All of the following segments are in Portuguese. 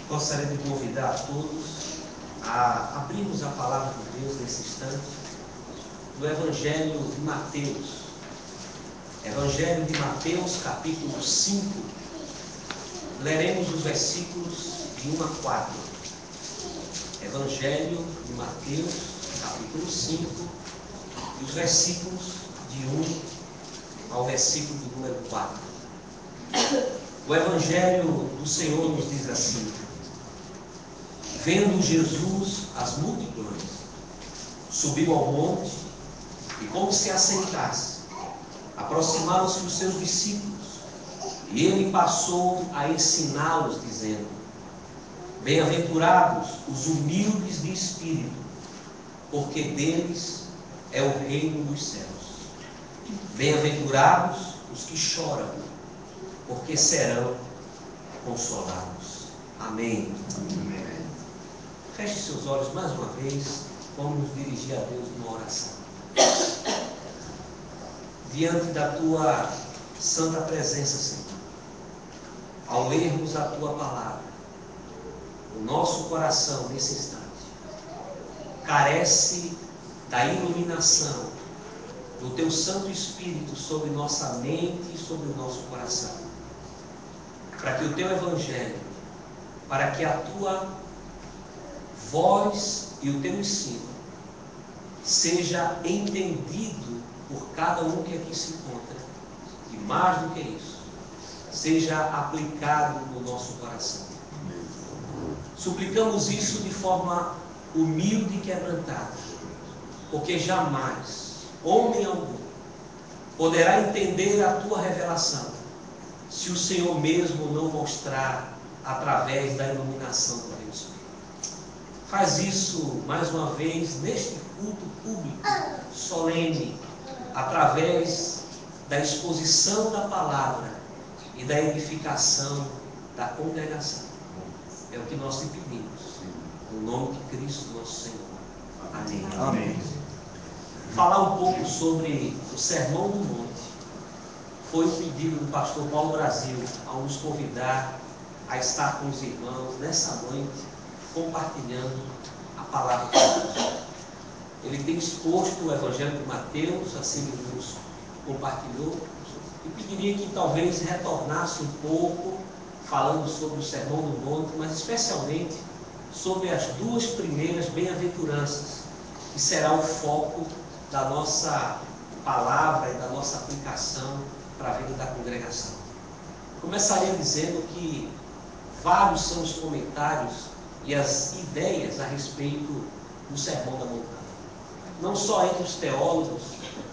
Gostaria de convidar a todos a abrirmos a palavra de Deus nesse instante, do Evangelho de Mateus. Evangelho de Mateus, capítulo 5. Leremos os versículos de 1 a 4. Evangelho de Mateus, capítulo 5, e os versículos de 1 ao versículo de número 4. O Evangelho do Senhor nos diz assim: vendo Jesus as multidões, subiu ao monte e, como se assentasse, aproximaram-se os seus discípulos, e ele passou a ensiná-los, dizendo: bem-aventurados os humildes de espírito, porque deles é o reino dos céus. Bem-aventurados os que choram, porque serão consolados. Amém. Amém. Feche seus olhos mais uma vez. Vamos nos dirigir a Deus numa oração. Diante da Tua santa presença, Senhor, ao lermos a Tua palavra, o nosso coração nesse instante carece da iluminação do Teu Santo Espírito sobre nossa mente e sobre o nosso coração, para que o Teu Evangelho, para que a Tua voz e o Teu ensino seja entendido por cada um que aqui se encontra, e mais do que isso, seja aplicado no nosso coração. Suplicamos isso de forma humilde e quebrantada, porque jamais homem algum poderá entender a Tua revelação se o Senhor mesmo não mostrar através da iluminação do Teu Espírito. Faz isso mais uma vez neste culto público, solene, através da exposição da palavra e da edificação da congregação. É o que nós te pedimos, no nome de Cristo nosso Senhor. Amém. Amém. Falar um pouco sobre o Sermão do Monte foi o pedido do pastor Paulo Brasil ao nos convidar a estar com os irmãos nessa noite, compartilhando a palavra de Deus. Ele tem exposto o Evangelho de Mateus, assim ele nos compartilhou, e pediria que talvez retornasse um pouco, falando sobre o Sermão do Monte, mas especialmente sobre as duas primeiras bem-aventuranças, que será o foco da nossa palavra e da nossa aplicação para a vida da congregação. Começaria dizendo que vários são os comentários e as ideias a respeito do Sermão da Montanha. Não só entre os teólogos,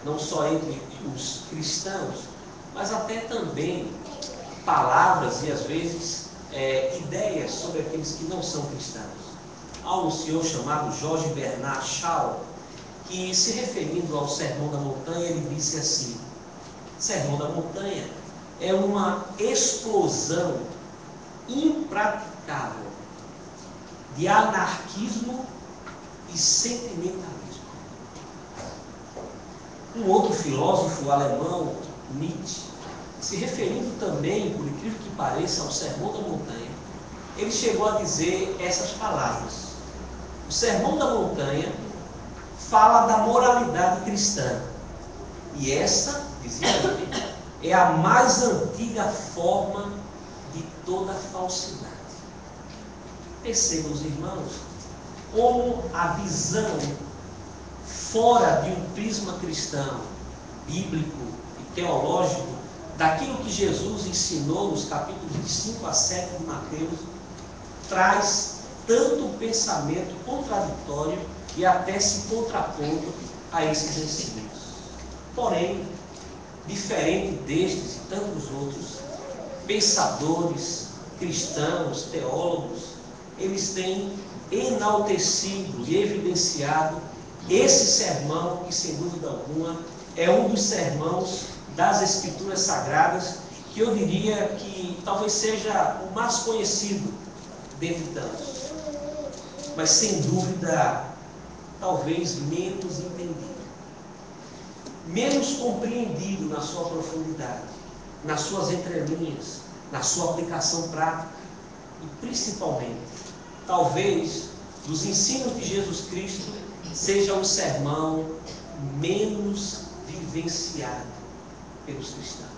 não só entre os cristãos, mas até também palavras e às vezes ideias sobre aqueles que não são cristãos. Há um senhor chamado George Bernard Shaw, que, se referindo ao Sermão da Montanha, ele disse assim: Sermão da Montanha é uma explosão impraticável de anarquismo e sentimentalismo. Um outro filósofo alemão, Nietzsche, se referindo também, por incrível que pareça, ao Sermão da Montanha, ele chegou a dizer essas palavras: o Sermão da Montanha fala da moralidade cristã, e essa, dizia ele, é a mais antiga forma de toda falsidade. Percebam, os irmãos, como a visão fora de um prisma cristão, bíblico e teológico, daquilo que Jesus ensinou nos capítulos de 5 a 7 de Mateus, traz tanto pensamento contraditório e até se contrapondo a esses ensinos. Porém, diferente destes e tantos outros pensadores, cristãos, teólogos, eles têm enaltecido e evidenciado esse sermão, que sem dúvida alguma é um dos sermãos das Escrituras Sagradas, que eu diria que talvez seja o mais conhecido dentre tantos, mas sem dúvida talvez menos entendido, menos compreendido na sua profundidade, nas suas entrelinhas, na sua aplicação prática. e principalmente, talvez, dos ensinos de Jesus Cristo, seja o sermão menos vivenciado pelos cristãos.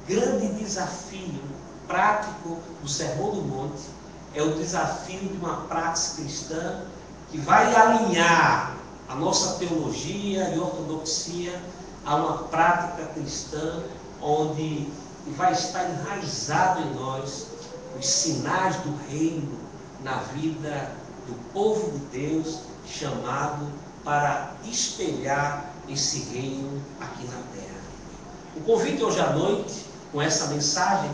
Grande desafio prático do Sermão do Monte é o desafio de uma prática cristã que vai alinhar a nossa teologia e ortodoxia a uma prática cristã onde vai estar enraizado em nós os sinais do reino na vida do povo de Deus, chamado para espelhar esse reino aqui na terra. O convite hoje à noite, com essa mensagem,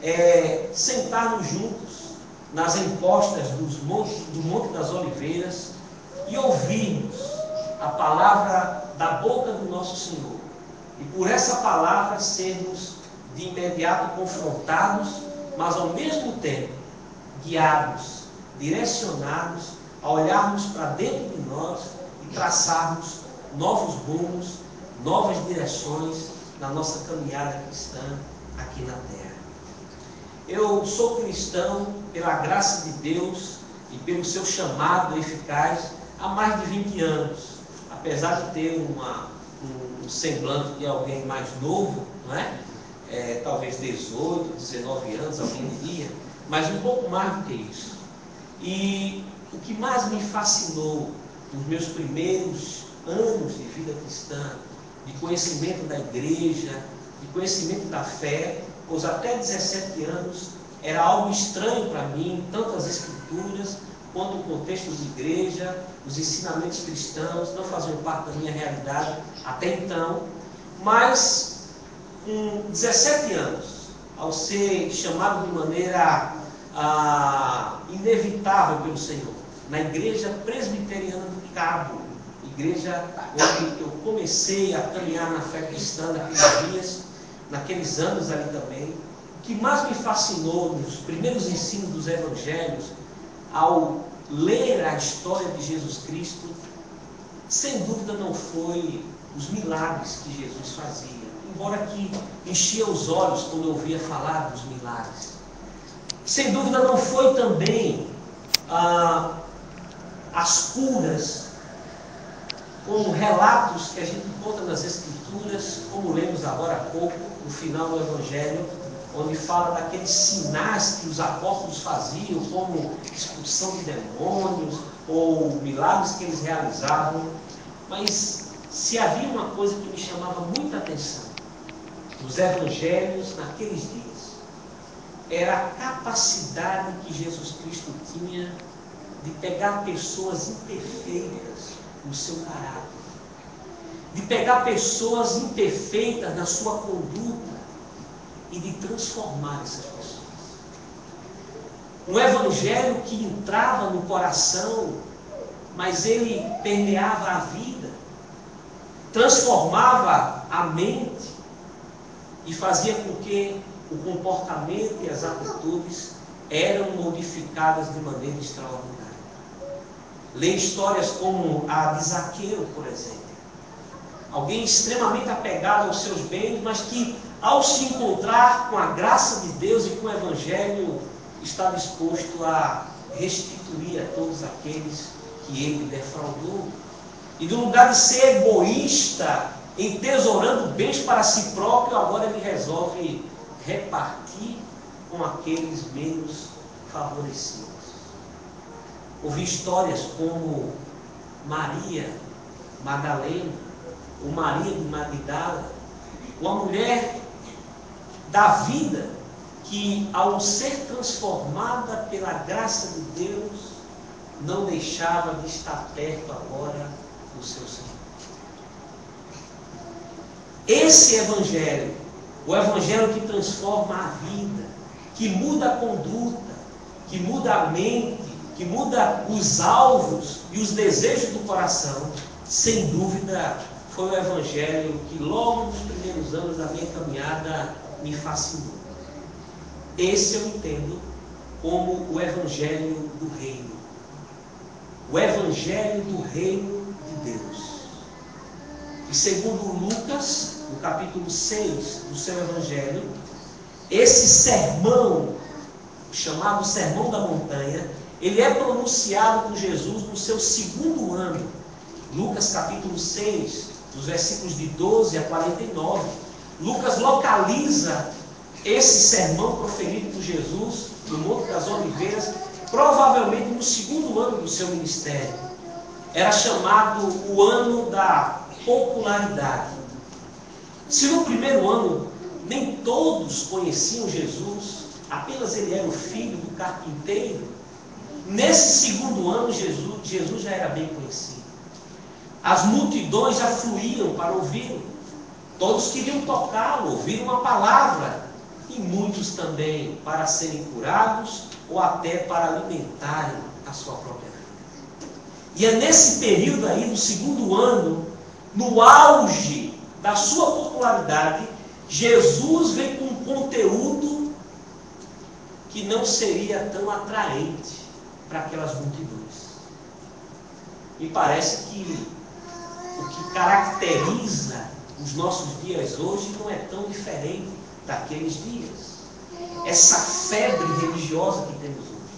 é sentarmos juntos nas encostas do Monte das Oliveiras e ouvirmos a palavra da boca do nosso Senhor. E por essa palavra sermos de imediato confrontados, mas ao mesmo tempo guiados, direcionados a olharmos para dentro de nós e traçarmos novos rumos, novas direções na nossa caminhada cristã aqui na terra. Eu sou cristão pela graça de Deus e pelo seu chamado eficaz há mais de 20 anos, apesar de ter um semblante de alguém mais novo, não é? Talvez 18, 19 anos, alguém diria, mas um pouco mais do que isso. E o que mais me fascinou nos meus primeiros anos de vida cristã, de conhecimento da igreja, de conhecimento da fé, pois até 17 anos era algo estranho para mim, tanto as escrituras, quanto o contexto de igreja, os ensinamentos cristãos, não faziam parte da minha realidade até então, mas com 17 anos, ao ser chamado de maneira inevitável pelo Senhor, na igreja presbiteriana do Cabo, igreja onde eu comecei a caminhar na fé cristã naqueles dias, naqueles anos ali também. O que mais me fascinou nos primeiros ensinos dos evangelhos, ao ler a história de Jesus Cristo, sem dúvida não foi os milagres que Jesus fazia, embora que enchia os olhos quando eu ouvia falar dos milagres. Sem dúvida não foi também as curas, como relatos que a gente encontra nas Escrituras, como lemos agora há pouco, no final do Evangelho, onde fala daqueles sinais que os apóstolos faziam, como expulsão de demônios, ou milagres que eles realizavam. Mas se havia uma coisa que me chamava muita atenção nos Evangelhos naqueles dias, era a capacidade que Jesus Cristo tinha de pegar pessoas imperfeitas no seu caráter, de pegar pessoas imperfeitas na sua conduta e de transformar essas pessoas. Um evangelho que entrava no coração, mas ele permeava a vida, transformava a mente e fazia com que o comportamento e as atitudes eram modificadas de maneira extraordinária. Leia histórias como a de Zaqueu, por exemplo. Alguém extremamente apegado aos seus bens, mas que, ao se encontrar com a graça de Deus e com o Evangelho, está disposto a restituir a todos aqueles que ele defraudou. E no lugar de ser egoísta, entesourando bens para si próprio, agora ele resolve repartir com aqueles menos favorecidos. Ouvi histórias como Maria Madalena, ou Maria de Magdala, uma mulher da vida que, ao ser transformada pela graça de Deus, não deixava de estar perto agora do seu Senhor. Esse Evangelho, o Evangelho que transforma a vida, que muda a conduta, que muda a mente, que muda os alvos e os desejos do coração, sem dúvida foi o Evangelho que logo nos primeiros anos da minha caminhada me fascinou. Esse eu entendo como o Evangelho do Reino. O Evangelho do Reino de Deus. E segundo Lucas, no capítulo 6 do seu Evangelho, esse sermão chamado Sermão da Montanha, ele é pronunciado por Jesus no seu segundo ano. Lucas capítulo 6, dos versículos de 12 a 49. Lucas localiza esse sermão proferido por Jesus no Monte das Oliveiras, provavelmente no segundo ano do seu ministério. Era chamado o ano da popularidade. Se no primeiro ano nem todos conheciam Jesus, apenas ele era o filho do carpinteiro, nesse segundo ano Jesus já era bem conhecido. As multidões já fluíam para ouvi-lo. Todos queriam tocá-lo, ouvir uma palavra, e muitos também para serem curados ou até para alimentarem a sua própria vida. E é nesse período aí, do segundo ano, no auge da sua popularidade, Jesus vem com um conteúdo que não seria tão atraente para aquelas multidões. Me parece que o que caracteriza os nossos dias hoje não é tão diferente daqueles dias. Essa febre religiosa que temos hoje,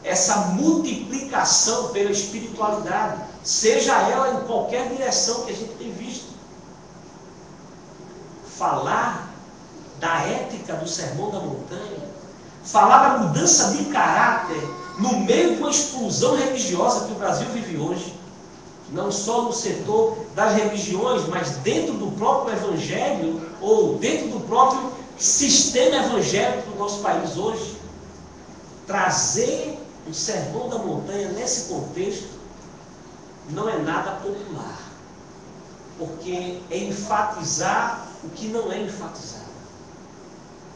essa multiplicação pela espiritualidade, seja ela em qualquer direção que a gente tem visto. Falar da ética do Sermão da Montanha, falar da mudança de caráter no meio de uma explosão religiosa que o Brasil vive hoje, não só no setor das religiões, mas dentro do próprio evangelho, ou dentro do próprio sistema evangélico do nosso país hoje. Trazer o Sermão da Montanha nesse contexto não é nada popular, porque é enfatizar o que não é enfatizado,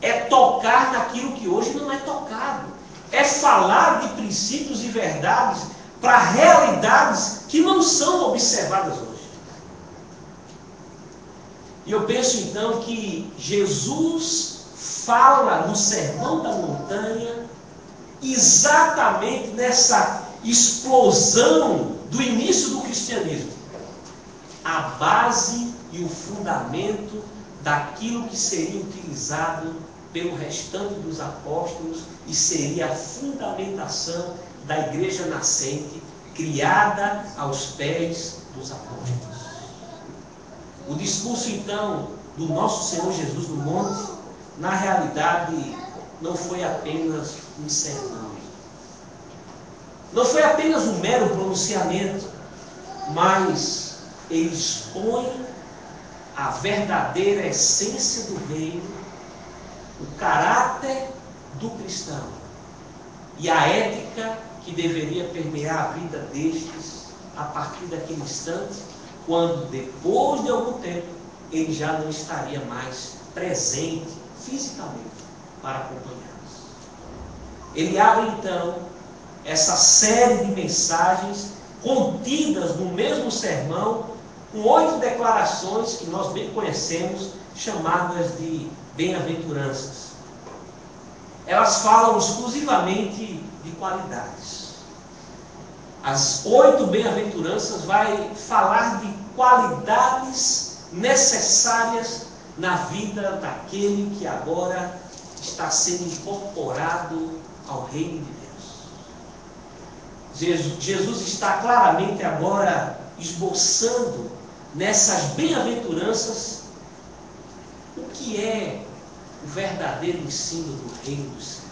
é tocar naquilo que hoje não é tocado, é falar de princípios e verdades para realidades que não são observadas hoje. E eu penso então que Jesus fala no Sermão da Montanha exatamente nessa explosão do início do cristianismo, a base e o fundamento daquilo que seria utilizado pelo restante dos apóstolos e seria a fundamentação da igreja nascente, criada aos pés dos apóstolos. O discurso, então, do nosso Senhor Jesus no monte, na realidade, não foi apenas um sermão. Não foi apenas um mero pronunciamento, mas ele expõe a verdadeira essência do reino, o caráter do cristão e a ética que deveria permear a vida destes a partir daquele instante, quando depois de algum tempo ele já não estaria mais presente fisicamente para acompanhá-los. Ele abre então essa série de mensagens contidas no mesmo sermão, com 8 declarações que nós bem conhecemos, chamadas de bem-aventuranças. Elas falam exclusivamente de qualidades. As 8 bem-aventuranças vai falar de qualidades necessárias na vida daquele que agora está sendo incorporado ao reino de Deus. Jesus está claramente agora esboçando nessas bem-aventuranças o que é o verdadeiro ensino do reino dos céus.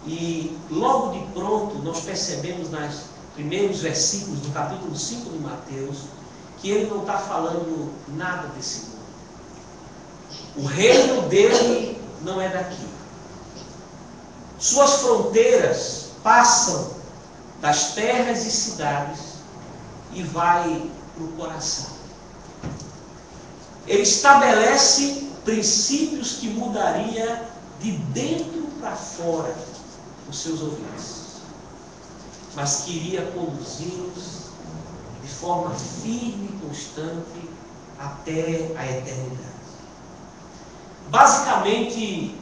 E logo de pronto nós percebemos nos primeiros versículos do capítulo 5 de Mateus que ele não está falando nada desse mundo. O reino dele não é daqui. Suas fronteiras passam das terras e cidades e vai para o coração. Ele estabelece princípios que mudaria de dentro para fora os seus ouvintes, mas queria conduzi-los de forma firme e constante até a eternidade. Basicamente,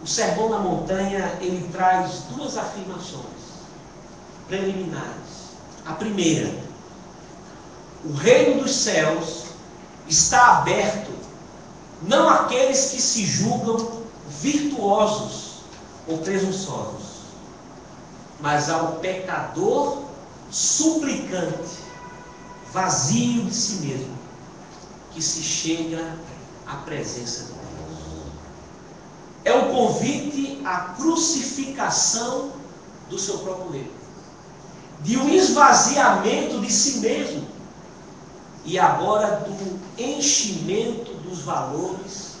o Sermão da Montanha, ele traz 2 afirmações preliminares. A primeira: o reino dos céus está aberto não àqueles que se julgam virtuosos ou presunçosos, mas ao pecador suplicante, vazio de si mesmo, que se chega à presença de Deus. É um convite à crucificação do seu próprio eu, de um esvaziamento de si mesmo e agora do enchimento dos valores,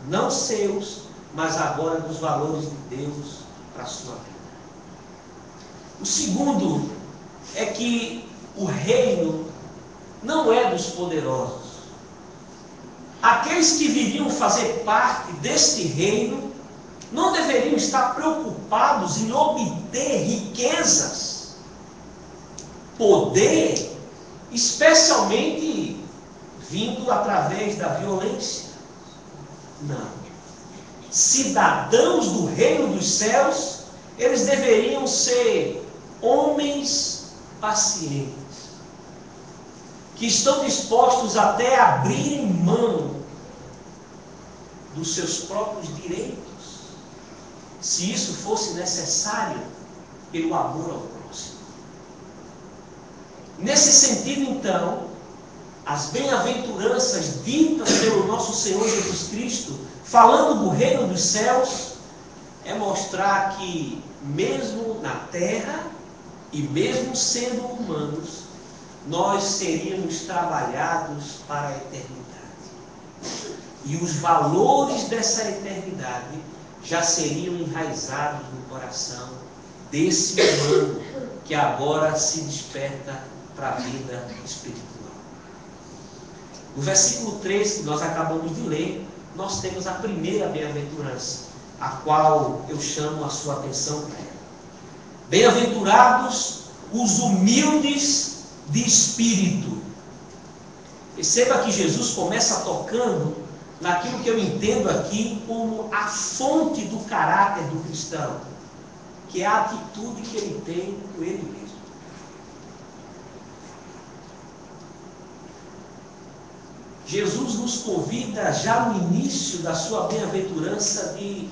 não seus, mas agora dos valores de Deus para a sua vida. O segundo é que o reino não é dos poderosos. Aqueles que viriam fazer parte deste reino não deveriam estar preocupados em obter riquezas, poder, especialmente vindo através da violência. Não. Cidadãos do reino dos céus, eles deveriam ser homens pacientes, que estão dispostos até a abrirem mão dos seus próprios direitos, se isso fosse necessário, pelo amor ao próximo. Nesse sentido, então, as bem-aventuranças ditas pelo nosso Senhor Jesus Cristo, falando do reino dos céus, é mostrar que, mesmo na terra, e mesmo sendo humanos, nós seríamos trabalhados para a eternidade. E os valores dessa eternidade já seriam enraizados no coração desse humano que agora se desperta para a vida espiritual. No versículo 3 que nós acabamos de ler, nós temos a primeira bem-aventurança, a qual eu chamo a sua atenção para ela. Bem-aventurados os humildes de espírito. Perceba que Jesus começa tocando naquilo que eu entendo aqui como a fonte do caráter do cristão, que é a atitude que ele tem com ele mesmo. Jesus nos convida já no início da sua bem-aventurança de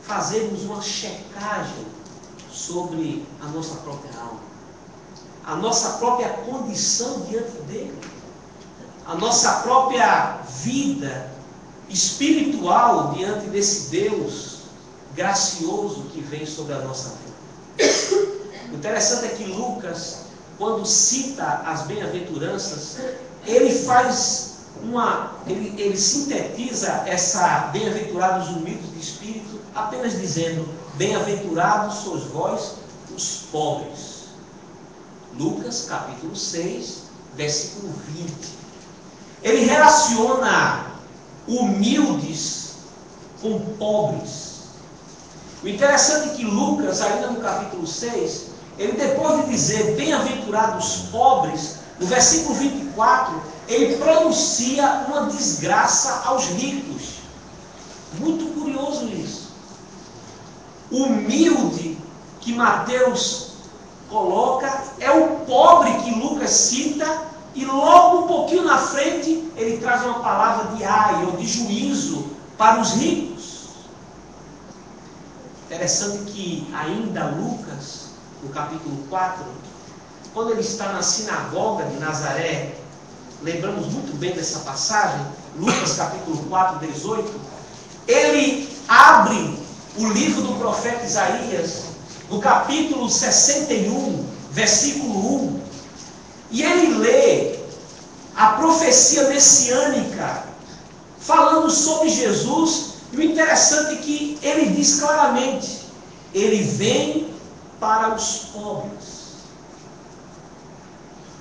fazermos uma checagem sobre a nossa própria alma, a nossa própria condição diante dele, a nossa própria vida espiritual diante desse Deus gracioso que vem sobre a nossa vida. O interessante é que Lucas, quando cita as bem-aventuranças, ele sintetiza essa bem-aventurados humildes de espírito apenas dizendo: bem-aventurados sois vós os pobres. Lucas capítulo 6, versículo 20. Ele relaciona humildes com pobres. O interessante é que Lucas, ainda no capítulo 6, ele depois de dizer bem-aventurados pobres, no versículo 24, ele pronuncia uma desgraça aos ricos. Muito curioso isso. O humilde que Mateus coloca é o pobre que Lucas cita, e logo um pouquinho na frente ele traz uma palavra de ai ou de juízo para os ricos. Interessante que ainda Lucas, no capítulo 4, quando ele está na sinagoga de Nazaré, lembramos muito bem dessa passagem, Lucas capítulo 4, 18, ele abre o livro do profeta Isaías, no capítulo 61, versículo 1, e ele lê a profecia messiânica, falando sobre Jesus, e o interessante é que ele diz claramente: ele vem para os pobres.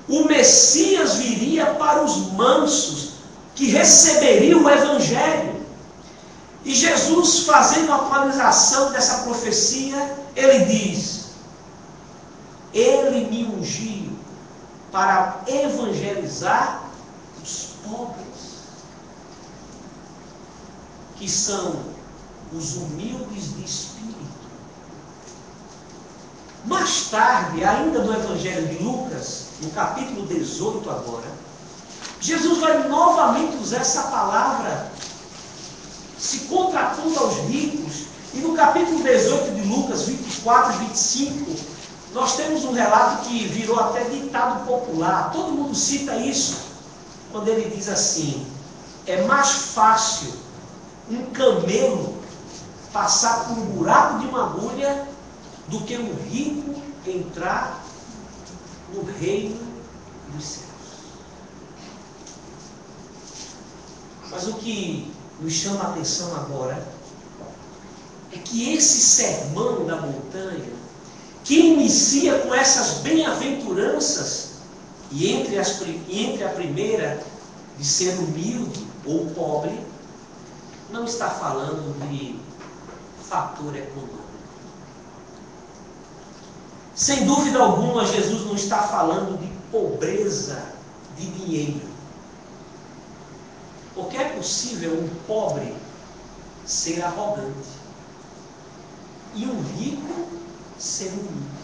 O Messias viria para os mansos, que receberiam o Evangelho. E Jesus, fazendo a atualização dessa profecia, ele diz: ele me ungiu para evangelizar os pobres, que são os humildes de espírito. Mais tarde, ainda no Evangelho de Lucas, no capítulo 18 agora, Jesus vai novamente usar essa palavra, se contrapondo aos ricos, E no capítulo 18 de Lucas, 24 e 25, nós temos um relato que virou até ditado popular. Todo mundo cita isso quando ele diz assim: é mais fácil um camelo passar por um buraco de uma agulha do que um rico entrar no reino dos céus. Mas o que nos chama a atenção agora é que esse sermão da montanha, que inicia com essas bem-aventuranças, e entre a primeira de ser humilde ou pobre, não está falando de fator econômico. Sem dúvida alguma, Jesus não está falando de pobreza de dinheiro. Porque é possível um pobre ser arrogante e um rico ser humilde.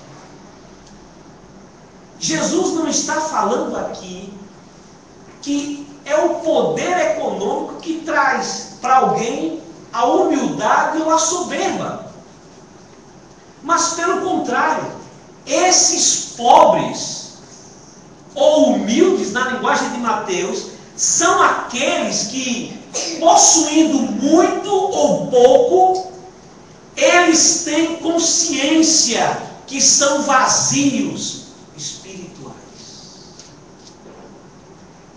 Jesus não está falando aqui que é o poder econômico que traz para alguém a humildade ou a soberba. Mas pelo contrário, esses pobres ou humildes, na linguagem de Mateus, são aqueles que, possuindo muito ou pouco, eles têm consciência que são vazios espirituais.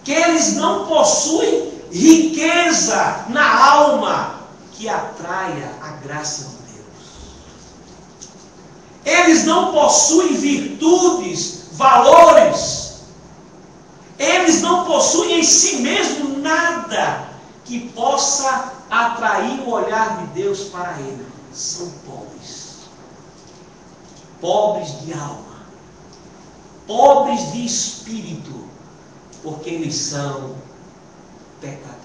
Que eles não possuem riqueza na alma que atraia a graça de Deus. Eles não possuem virtudes, valores. Eles não possuem em si mesmo nada que possa atrair o olhar de Deus para eles. São pobres. Pobres de alma. Pobres de espírito. Porque eles são pecadores.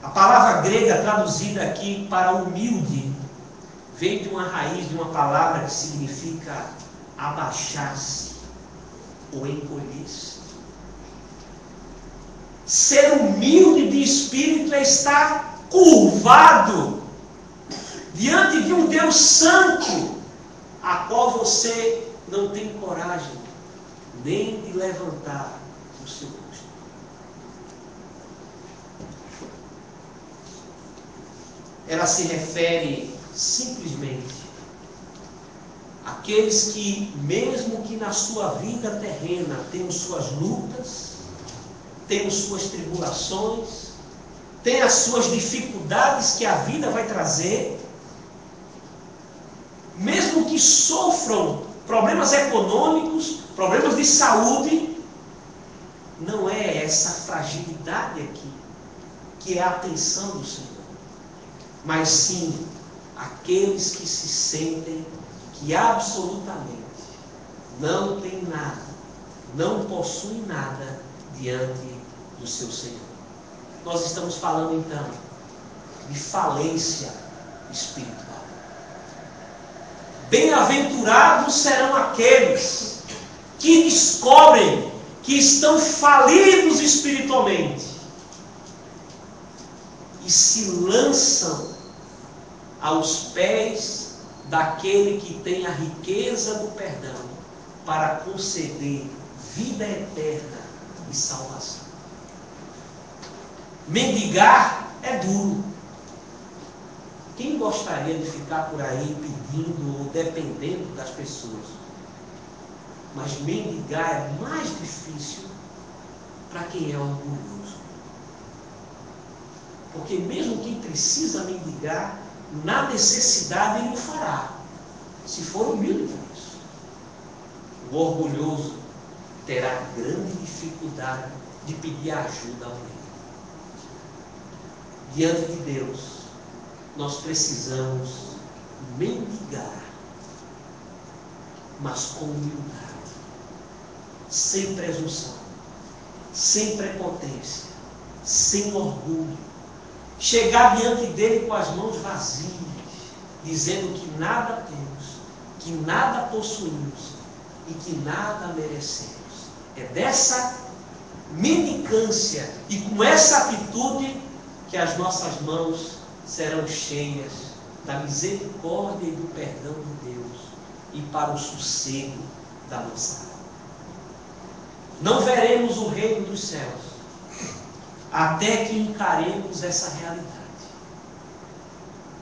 A palavra grega traduzida aqui para humilde vem de uma raiz, de uma palavra que significa abaixar-se ou encolher-se. Ser humilde de espírito é estar curvado diante de um Deus santo, a qual você não tem coragem nem de levantar o seu rosto. Ela se refere simplesmente àqueles que, mesmo que na sua vida terrena tenham suas lutas, tenham suas tribulações, tenham as suas dificuldades que a vida vai trazer, mesmo que sofram problemas econômicos, problemas de saúde, não é essa fragilidade aqui que é a atenção do Senhor, mas sim aqueles que se sentem que absolutamente não têm nada, não possuem nada diante do seu Senhor. Nós estamos falando então de falência espiritual. Bem-aventurados serão aqueles que descobrem que estão falidos espiritualmente e se lançam aos pés daquele que tem a riqueza do perdão para conceder vida eterna e salvação. Mendigar é duro. Quem gostaria de ficar por aí pedindo ou dependendo das pessoas? Mas mendigar é mais difícil para quem é orgulhoso. Porque mesmo quem precisa mendigar, na necessidade ele o fará, se for humilde por isso. O orgulhoso terá grande dificuldade de pedir ajuda a alguém. Diante de Deus, nós precisamos mendigar, mas com humildade, sem presunção, sem prepotência, sem orgulho. Chegar diante dele com as mãos vazias, dizendo que nada temos, que nada possuímos e que nada merecemos. É dessa mendicância e com essa atitude que as nossas mãos serão cheias da misericórdia e do perdão de Deus e para o sossego da nossa alma. Não veremos o reino dos céus até que encaremos essa realidade.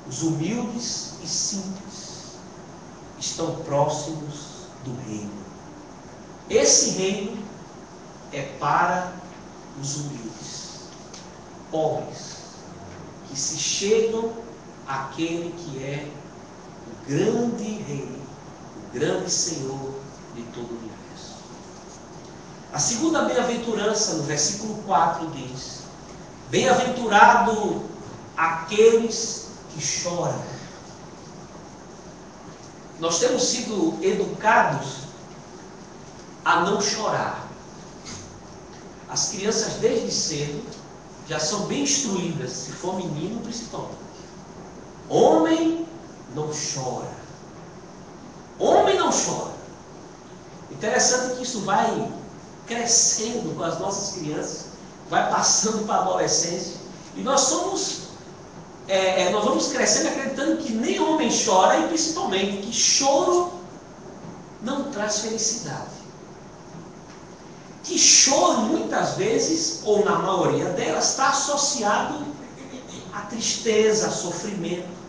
Os humildes e simples estão próximos do reino. Esse reino é para os humildes, pobres, que se chegam àquele que é o grande Rei, o grande Senhor de todo o universo. A segunda bem-aventurança, no versículo 4, diz: bem-aventurado aqueles que choram. Nós temos sido educados a não chorar. As crianças desde cedo já são bem instruídas, se for menino principalmente. Homem não chora. Homem não chora. Interessante que isso vai crescendo com as nossas crianças, vai passando para a adolescência, e nós vamos crescendo acreditando que nem homem chora, e principalmente que choro não traz felicidade. Que choro muitas vezes, ou na maioria delas, está associado à tristeza, a sofrimento.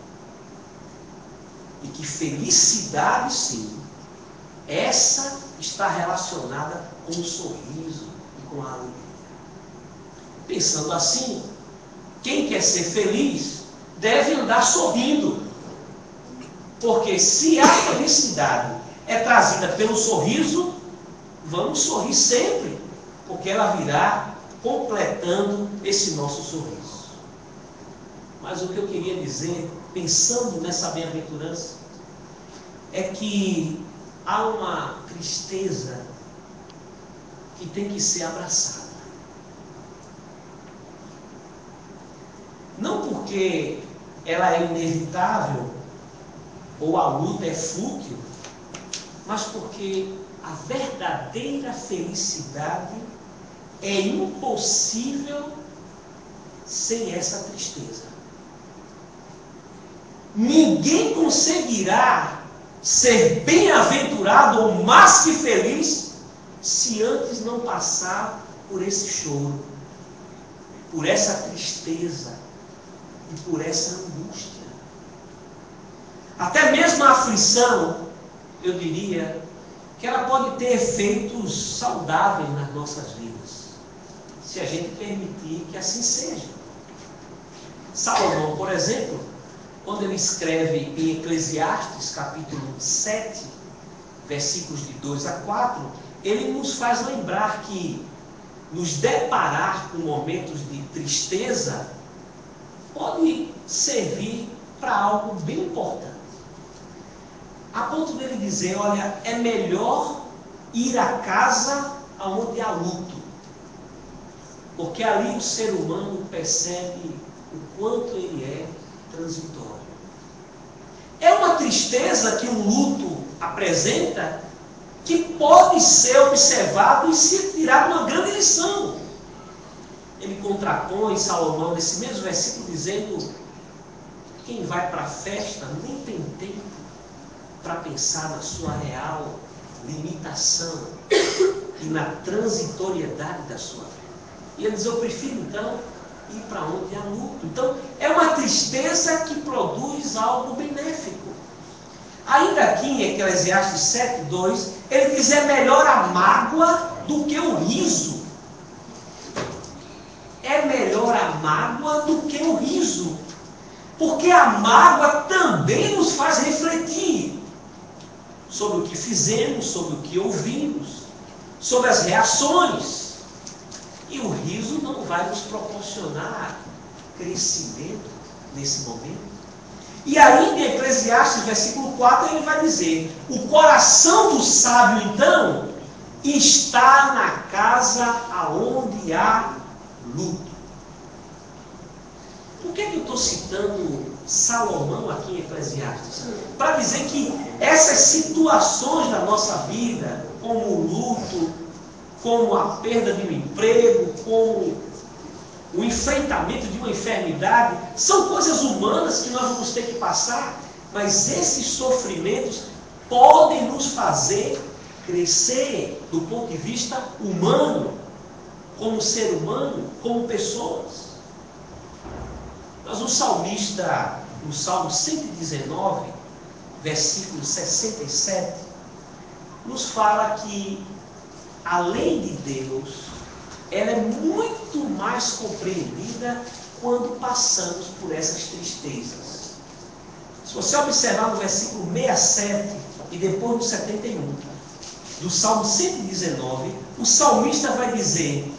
E que felicidade, sim, essa está relacionada com o sorriso e com a alegria. Pensando assim, quem quer ser feliz deve andar sorrindo. Porque se a felicidade é trazida pelo sorriso, vamos sorrir sempre, porque ela virá completando esse nosso sorriso. Mas o que eu queria dizer, pensando nessa bem-aventurança, é que há uma tristeza que tem que ser abraçada. Não porque ela é inevitável ou a luta é fútil, mas porque a verdadeira felicidade é impossível sem essa tristeza. Ninguém conseguirá ser bem-aventurado ou mais que feliz se antes não passar por esse choro, por essa tristeza e por essa angústia. Até mesmo a aflição, eu diria, que ela pode ter efeitos saudáveis nas nossas vidas, se a gente permitir que assim seja. Salomão, por exemplo, quando ele escreve em Eclesiastes, capítulo 7, versículos de 2 a 4, ele nos faz lembrar que nos deparar com momentos de tristeza pode servir para algo bem importante. A ponto dele dizer, olha, é melhor ir à casa onde há luto, porque ali o ser humano percebe o quanto ele é transitório. É uma tristeza que o luto apresenta que pode ser observado e se tirar uma grande lição. Ele contrapõe Salomão nesse mesmo versículo dizendo: quem vai para a festa nem tem tempo para pensar na sua real limitação e na transitoriedade da sua vida. E ele diz: eu prefiro então ir para onde há luto. Então é uma tristeza que produz algo benéfico. Ainda aqui em Eclesiastes 7:2, ele diz: é melhor a mágoa do que o riso. É melhor a mágoa do que o riso, porque a mágoa também nos faz refletir sobre o que fizemos, sobre o que ouvimos, sobre as reações. E o riso não vai nos proporcionar crescimento nesse momento. E ainda em Eclesiastes, versículo 4, ele vai dizer: o coração do sábio, então, está na casa aonde há luto. Por que eu estou citando Salomão aqui em Eclesiastes? Para dizer que essas situações da nossa vida, como o luto, como a perda de um emprego, como o enfrentamento de uma enfermidade, são coisas humanas que nós vamos ter que passar, mas esses sofrimentos podem nos fazer crescer do ponto de vista humano, como ser humano, como pessoas. Mas o salmista, no Salmo 119, versículo 67, nos fala que a lei de Deus, ela é muito mais compreendida quando passamos por essas tristezas. Se você observar no versículo 67 e depois no 71, do Salmo 119, o salmista vai dizer: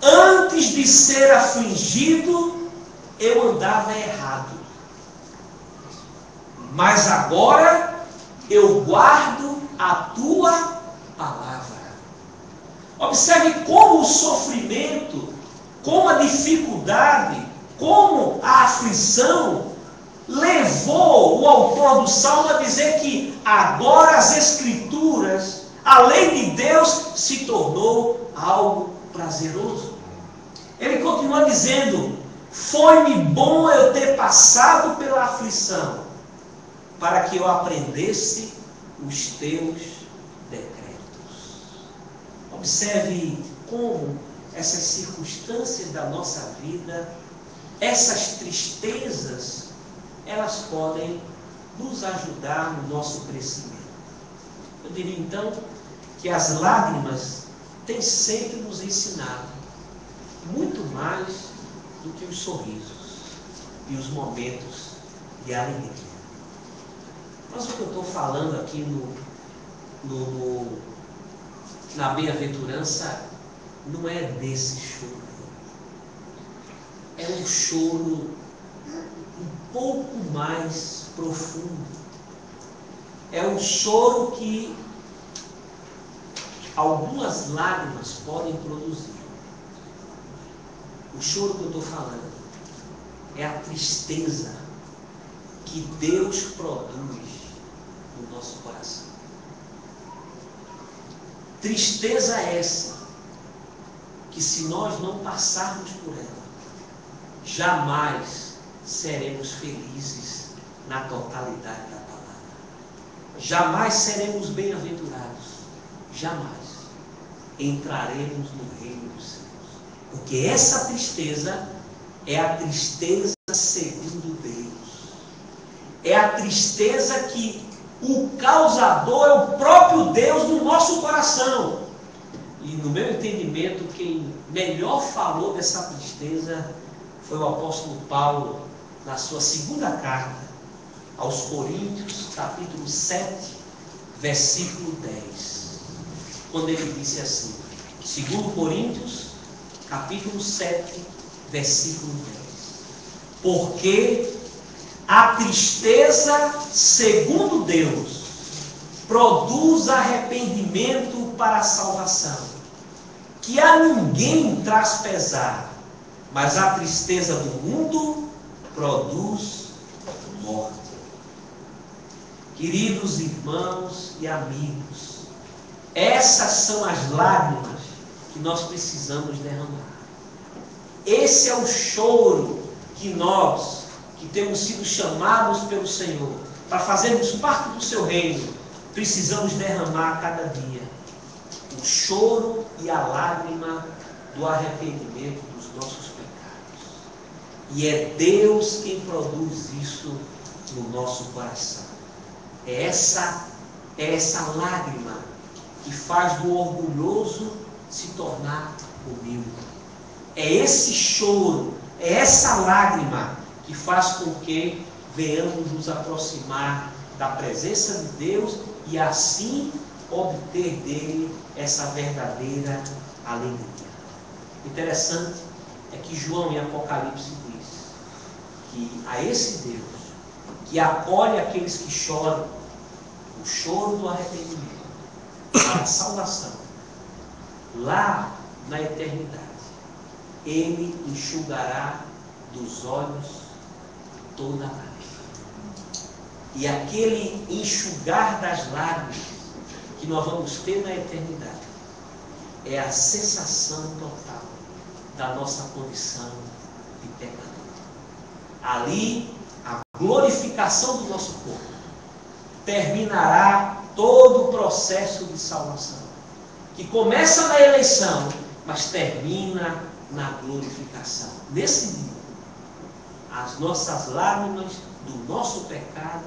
antes de ser afligido, eu andava errado, mas agora eu guardo a tua palavra. Observe como o sofrimento, como a dificuldade, como a aflição levou o autor do Salmo a dizer que agora as Escrituras, a lei de Deus, se tornou algo prazeroso. Ele continua dizendo: foi-me bom eu ter passado pela aflição, para que eu aprendesse os teus decretos. Observe como essas circunstâncias da nossa vida, essas tristezas, elas podem nos ajudar no nosso crescimento. Eu diria então que as lágrimas têm sempre nos ensinado muito mais do que os sorrisos e os momentos de alegria. Mas o que eu estou falando aqui na bem-aventurança não é desse choro. É um choro um pouco mais profundo. É um choro que algumas lágrimas podem produzir. O choro que eu estou falando é a tristeza que Deus produz no nosso coração. Tristeza essa que, se nós não passarmos por ela, jamais seremos felizes na totalidade da palavra. Jamais seremos bem-aventurados. Jamais entraremos no reino dos céus. Porque essa tristeza é a tristeza segundo Deus. É a tristeza que o causador é o próprio Deus no nosso coração. E no meu entendimento, quem melhor falou dessa tristeza foi o apóstolo Paulo, na sua segunda carta aos Coríntios, capítulo 7, versículo 10. Quando ele disse assim, 2 Coríntios, capítulo 7, versículo 10. Porque a tristeza, segundo Deus, produz arrependimento para a salvação, que a ninguém traz pesar, mas a tristeza do mundo produz morte. Queridos irmãos e amigos, essas são as lágrimas que nós precisamos derramar. Esse é o choro que nós, que temos sido chamados pelo Senhor para fazermos parte do seu reino, precisamos derramar a cada dia. O choro e a lágrima do arrependimento dos nossos pecados. E é Deus quem produz isso no nosso coração. É essa lágrima que faz do orgulhoso se tornar humilde. É esse choro, é essa lágrima que faz com que venhamos nos aproximar da presença de Deus e assim obter dele essa verdadeira alegria. Interessante é que João em Apocalipse diz que a esse Deus que acolhe aqueles que choram, o choro do arrependimento, para a salvação, lá na eternidade, ele enxugará dos olhos toda a lágrima. E aquele enxugar das lágrimas que nós vamos ter na eternidade é a cessação total da nossa condição de pecador. Ali, a glorificação do nosso corpo terminará todo o processo de salvação, que começa na eleição, mas termina na glorificação. Nesse dia, as nossas lágrimas do nosso pecado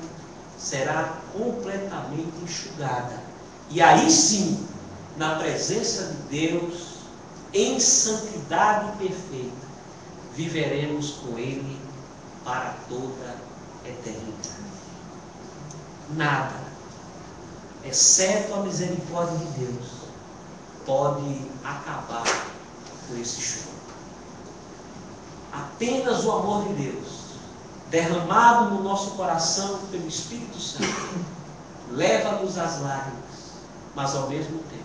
será completamente enxugada. E aí sim, na presença de Deus, em santidade perfeita, viveremos com Ele para toda a eternidade. Nada, exceto a misericórdia de Deus, pode acabar com esse choro. Apenas o amor de Deus, derramado no nosso coração pelo Espírito Santo, leva-nos às lágrimas, mas ao mesmo tempo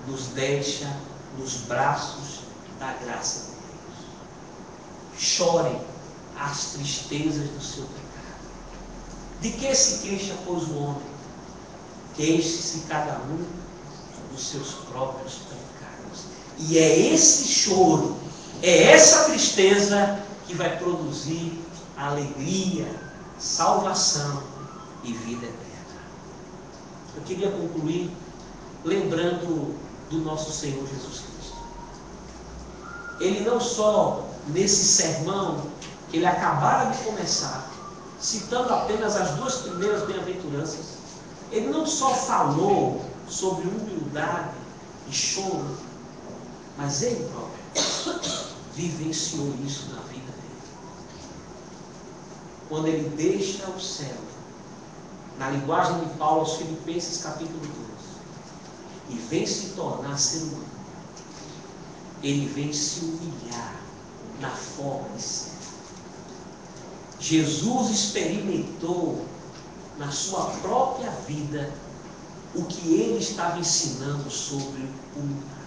nos deixa nos braços da graça de Deus. Chorem as tristezas do seu pecado. De que se queixa, pois, o homem? Queixe-se cada um dos seus próprios pecados. E é esse choro, é essa tristeza que vai produzir alegria, salvação e vida eterna. Eu queria concluir lembrando do nosso Senhor Jesus Cristo. Ele não só nesse sermão que ele acabara de começar, citando apenas as duas primeiras bem-aventuranças, ele não só falou sobre humildade e choro, mas ele próprio vivenciou isso na vida dele. Quando ele deixa o céu, na linguagem de Paulo aos Filipenses capítulo 2, e vem se tornar ser humano, ele vem se humilhar na forma de ser. Jesus experimentou na sua própria vida o que ele estava ensinando sobre humildade.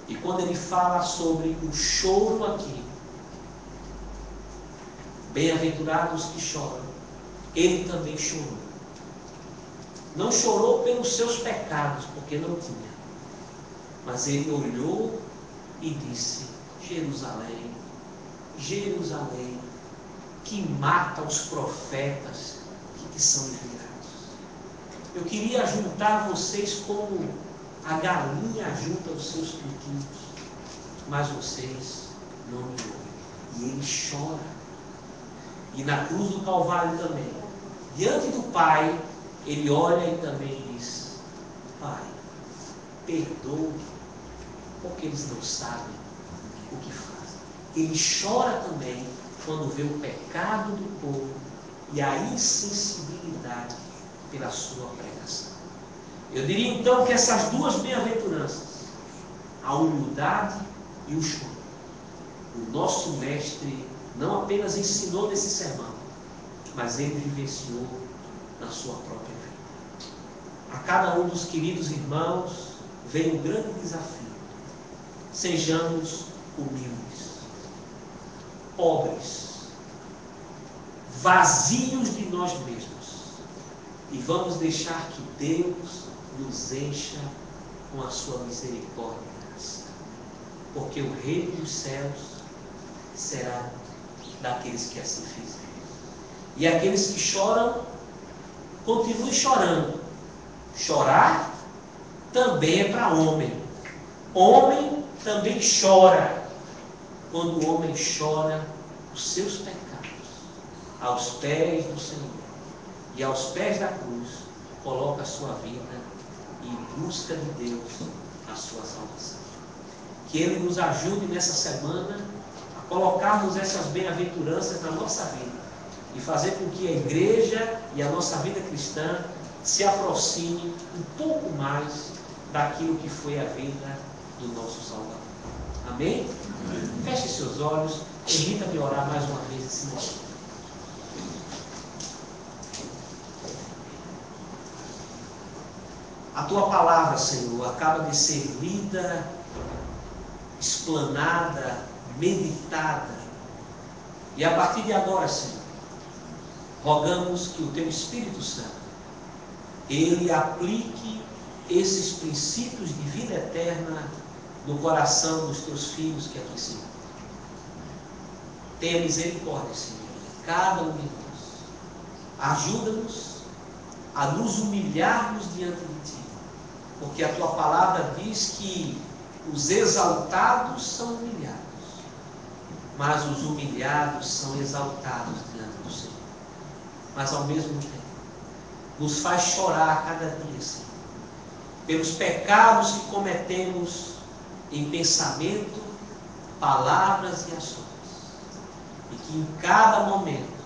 E quando ele fala sobre o choro aqui, bem-aventurados que choram, ele também chorou. Não chorou pelos seus pecados, porque não tinha. Mas ele olhou e disse: Jerusalém, Jerusalém, que mata os profetas que são enviados. Eu queria juntar vocês como a galinha junta os seus pintinhos, mas vocês não me ouvem. E ele chora. E na cruz do Calvário também, diante do Pai, ele olha e também diz: Pai, perdoa, porque eles não sabem o que fazem. Ele chora também quando vê o pecado do povo e a insensibilidade pela sua pregação. Eu diria então que essas duas bem-aventuranças, a humildade e o choro, o nosso mestre não apenas ensinou nesse sermão, mas ele vivenciou na sua própria vida. A cada um dos queridos irmãos vem um grande desafio. Sejamos humildes, pobres, vazios de nós mesmos, e vamos deixar que Deus nos encha com a sua misericórdia e graça, porque o reino dos céus será daqueles que assim fizerem. E aqueles que choram, continuem chorando. Chorar também é para homem. Homem também chora. Quando o homem chora os seus pecados aos pés do Senhor e aos pés da cruz, coloca a sua vida em busca de Deus a sua salvação. Que Ele nos ajude nessa semana a colocarmos essas bem-aventuranças na nossa vida e fazer com que a igreja e a nossa vida cristã se aproxime um pouco mais daquilo que foi a vida do nosso Salvador. Amém? Amém. Feche seus olhos, permita-me orar mais uma vez esse momento. A Tua palavra, Senhor, acaba de ser lida, explanada, meditada. E a partir de agora, Senhor, rogamos que o Teu Espírito Santo, Ele aplique esses princípios de vida eterna no coração dos teus filhos que aqui se encontram. Tenha misericórdia, Senhor, de cada um de nós. Ajuda-nos a nos humilharmos diante de Ti, porque a Tua palavra diz que os exaltados são humilhados, mas os humilhados são exaltados diante do Senhor. Mas ao mesmo tempo, nos faz chorar cada dia, Senhor, pelos pecados que cometemos em pensamento, palavras e ações. E que em cada momento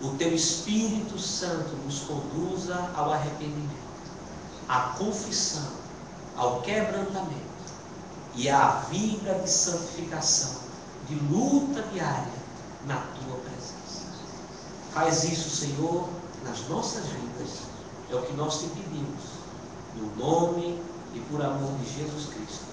o Teu Espírito Santo nos conduza ao arrependimento, à confissão, ao quebrantamento e à vida de santificação, de luta diária na Tua presença. Faz isso, Senhor, nas nossas vidas. É o que nós te pedimos, no nome e por amor de Jesus Cristo.